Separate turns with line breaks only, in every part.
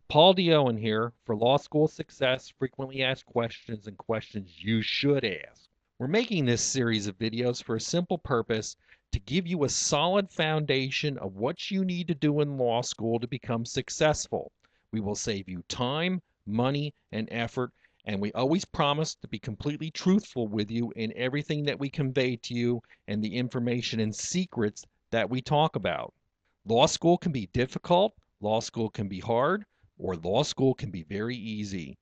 Paul Dioen here for Law School Success, frequently asked questions and questions you should ask. We're making this series of videos for a simple purpose to give you a solid foundation of what you need to do in law school to become successful. We will save you time, money, and effort, and we always promise to be completely truthful with you in everything that we convey to you and the information and secrets that we talk about. Law school can be difficult, law school can be hard, or law school can be very easy.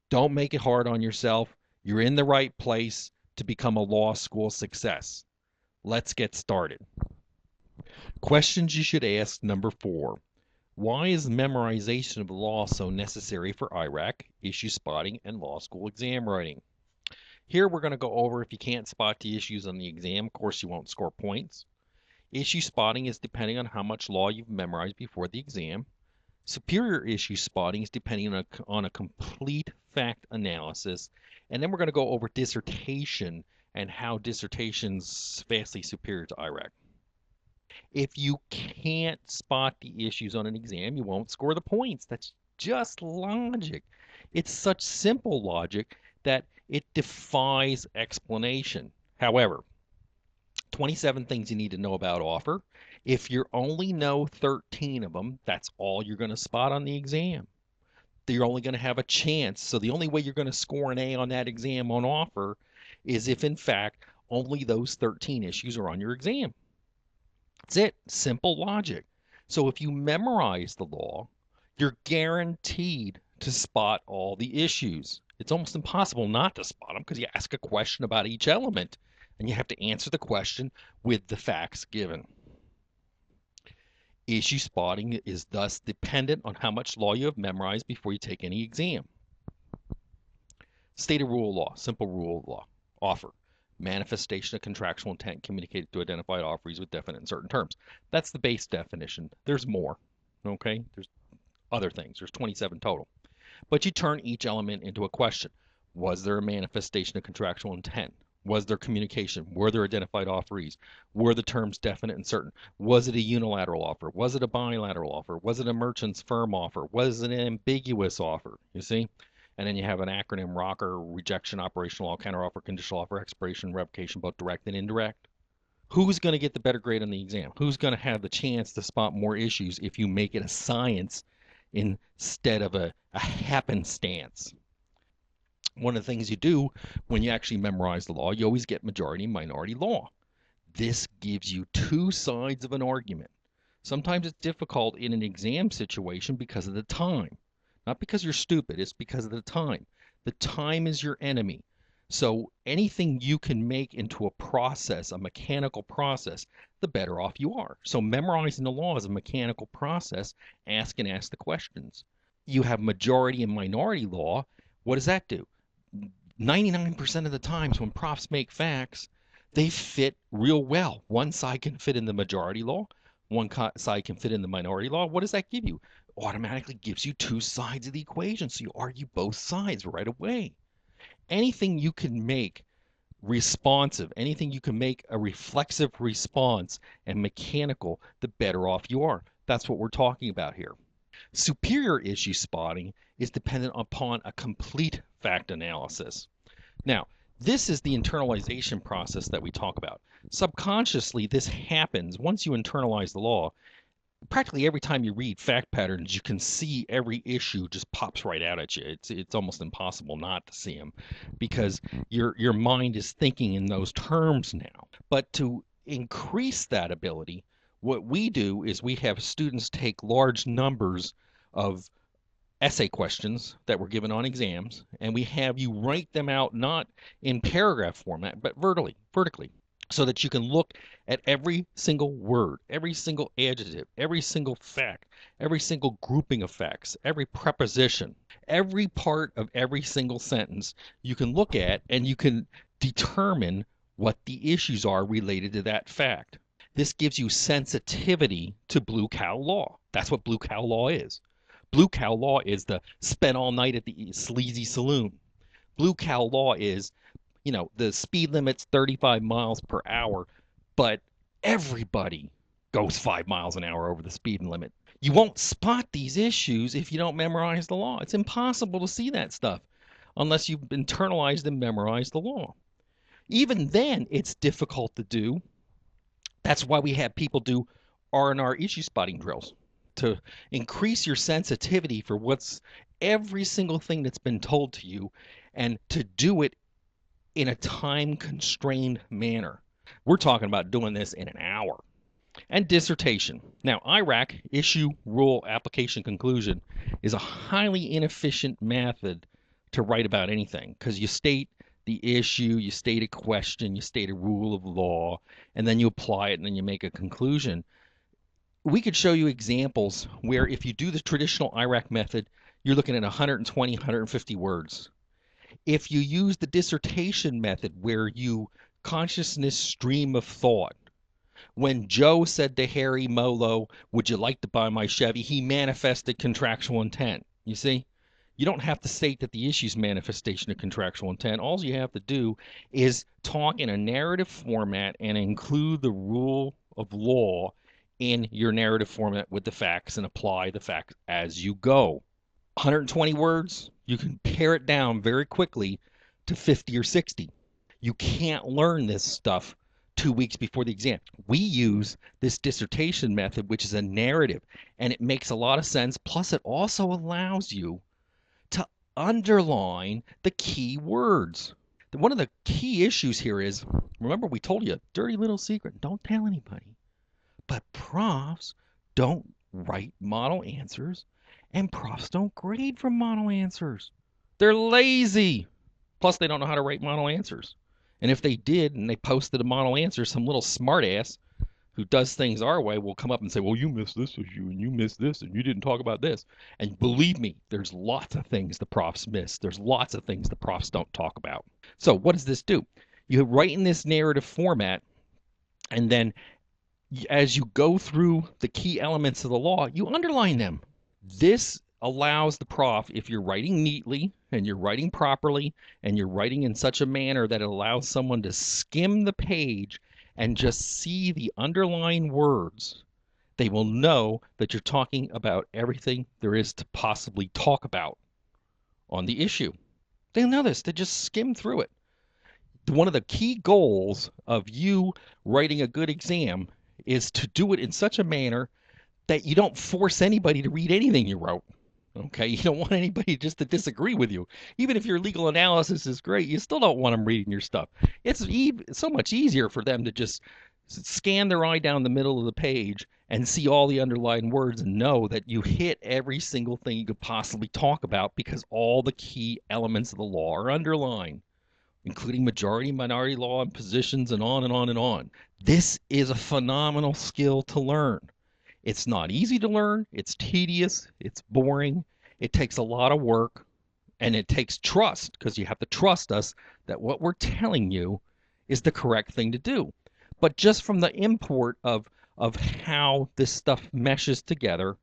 Don't make it hard on yourself. You're in the right place to become a law school success. Let's get started. Questions you should ask number 4. Why is memorization of the law so necessary for IRAC, issue spotting, and law school exam writing? Here we're going to go over if you can't spot the issues on the exam, of course you won't score points. Issue spotting is depending on how much law you've memorized before the exam. Superior issue spotting is depending on a complete fact analysis. And then we're going to go over dissertation and how dissertation's vastly superior to IRAC. If you can't spot the issues on an exam, you won't score the points. That's just logic. It's such simple logic that it defies explanation. However, 27 things you need to know about offer. If you only know 13 of them, that's all you're going to spot on the exam. You're only going to have a chance. So the only way you're going to score an A on that exam on offer is if, in fact, only those 13 issues are on your exam. That's it. Simple logic. So if you memorize the law, you're guaranteed to spot all the issues. It's almost impossible not to spot them because you ask a question about each element and you have to answer the question with the facts given. Issue spotting is thus dependent on how much law you have memorized before you take any exam. Stated rule of law, simple rule of law. Offer. Manifestation of contractual intent communicated to identified offerees with definite and certain terms. That's the base definition. There's more. Okay? There's other things. There's 27 total. But you turn each element into a question. Was there a manifestation of contractual intent? Was there communication? Were there identified offerees? Were the terms definite and certain? Was it a unilateral offer? Was it a bilateral offer? Was it a merchant's firm offer? Was it an ambiguous offer? You see? And then you have an acronym ROCKER, rejection, operational law, counteroffer, conditional offer, expiration, revocation, both direct and indirect. Who's going to get the better grade on the exam? Who's going to have the chance to spot more issues if you make it a science instead of a happenstance? One of the things you do when you actually memorize the law, you always get majority and minority law. This gives you two sides of an argument. Sometimes it's difficult in an exam situation because of the time. Not because you're stupid, it's because of the time. The time is your enemy. So anything you can make into a process, a mechanical process, the better off you are. So memorizing the law is a mechanical process. Ask the questions. You have majority and minority law. What does that do? 99% of the times when profs make facts, they fit real well. One side can fit in the majority law, one side can fit in the minority law. What does that give you? Automatically gives you two sides of the equation, so you argue both sides right away. Anything you can make responsive, anything you can make a reflexive response and mechanical, the better off you are. That's what we're talking about here. Superior issue spotting is dependent upon a complete fact analysis. Now, this is the internalization process that we talk about. Subconsciously, this happens once you internalize the law. Practically every time you read fact patterns, you can see every issue just pops right out at you. It's almost impossible not to see them because your mind is thinking in those terms now. But to increase that ability, what we do is we have students take large numbers of essay questions that were given on exams, and we have you write them out not in paragraph format, but vertically, so that you can look at every single word, every single adjective, every single fact, every single grouping of facts, every preposition, every part of every single sentence you can look at, and you can determine what the issues are related to that fact. This gives you sensitivity to blue cow law. That's what blue cow law is. Blue cow law is the spent all night at the sleazy saloon. Blue cow law is, the speed limit's 35 miles per hour, but everybody goes 5 miles an hour over the speed limit. You won't spot these issues if you don't memorize the law. It's impossible to see that stuff unless you've internalized and memorized the law. Even then, it's difficult to do. That's why we have people do R&R issue spotting drills to increase your sensitivity for what's every single thing that's been told to you and to do it in a time constrained manner. We're talking about doing this in an hour. And dissertation. Now, IRAC, issue, rule, application, conclusion, is a highly inefficient method to write about anything because you state the issue, you state a question, you state a rule of law, and then you apply it and then you make a conclusion. We could show you examples where if you do the traditional IRAC method, you're looking at 120, 150 words. If you use the dissertation method where you consciousness stream of thought, when Joe said to Harry Molo, "Would you like to buy my Chevy?" he manifested contractual intent. You see? You don't have to state that the issue's manifestation of contractual intent. All you have to do is talk in a narrative format and include the rule of law in your narrative format with the facts and apply the facts as you go. 120 words, you can pare it down very quickly to 50 or 60. You can't learn this stuff 2 weeks before the exam. We use this dissertation method, which is a narrative, and it makes a lot of sense. Plus, it also allows you to underline the key words. One of the key issues here is, remember we told you, a dirty little secret, don't tell anybody. But profs don't write model answers, and profs don't grade from model answers. They're lazy. Plus, they don't know how to write model answers. And if they did and they posted a model answer, some little smartass who does things our way will come up and say, well, you missed this issue and you missed this and you didn't talk about this. And believe me, there's lots of things the profs miss. There's lots of things the profs don't talk about. So what does this do? You write in this narrative format, and then as you go through the key elements of the law, you underline them. This allows the prof, if you're writing neatly and you're writing properly and you're writing in such a manner that it allows someone to skim the page and just see the underlying words, they will know that you're talking about everything there is to possibly talk about on the issue. They'll know this. They just skim through it. One of the key goals of you writing a good exam is to do it in such a manner that you don't force anybody to read anything you wrote. Okay, you don't want anybody just to disagree with you. Even if your legal analysis is great, you still don't want them reading your stuff. It's so much easier for them to just scan their eye down the middle of the page and see all the underlying words and know that you hit every single thing you could possibly talk about because all the key elements of the law are underlined, including majority, minority law, and positions, and on and on and on. This is a phenomenal skill to learn. It's not easy to learn. It's tedious. It's boring. It takes a lot of work, and it takes trust because you have to trust us that what we're telling you is the correct thing to do. But just from the import of how this stuff meshes together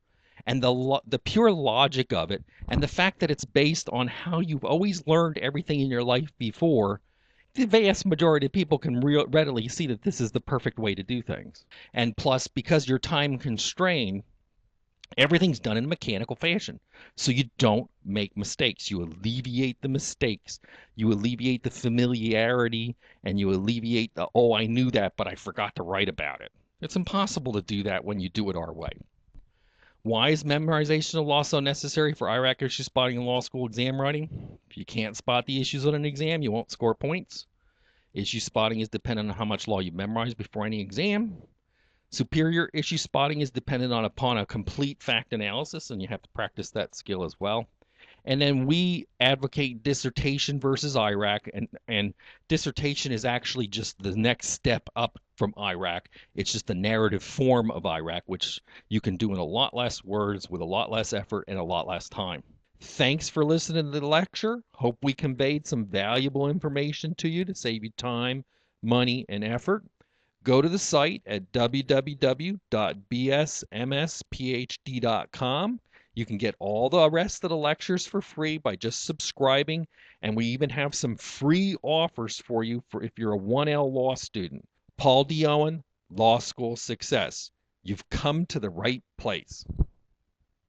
and the pure logic of it and the fact that it's based on how you've always learned everything in your life before, the vast majority of people can readily see that this is the perfect way to do things. And plus, because you're time constrained, everything's done in a mechanical fashion. So you don't make mistakes. You alleviate the mistakes. You alleviate the familiarity, and you alleviate the, oh, I knew that, but I forgot to write about it. It's impossible to do that when you do it our way. Why is memorization of law so necessary for IRAC issue spotting in law school exam writing? If you can't spot the issues on an exam, you won't score points. Issue spotting is dependent on how much law you memorize before any exam. Superior issue spotting is dependent upon a complete fact analysis, and you have to practice that skill as well. And then we advocate dissertation versus IRAC, and dissertation is actually just the next step up from IRAC. It's just the narrative form of IRAC, which you can do in a lot less words with a lot less effort and a lot less time. Thanks for listening to the lecture. Hope we conveyed some valuable information to you to save you time, money, and effort. Go to the site at www.bsmsphd.com. You can get all the rest of the lectures for free by just subscribing, and we even have some free offers for you for if you're a 1L law student. Paul D. Owen, Law School Success. You've come to the right place.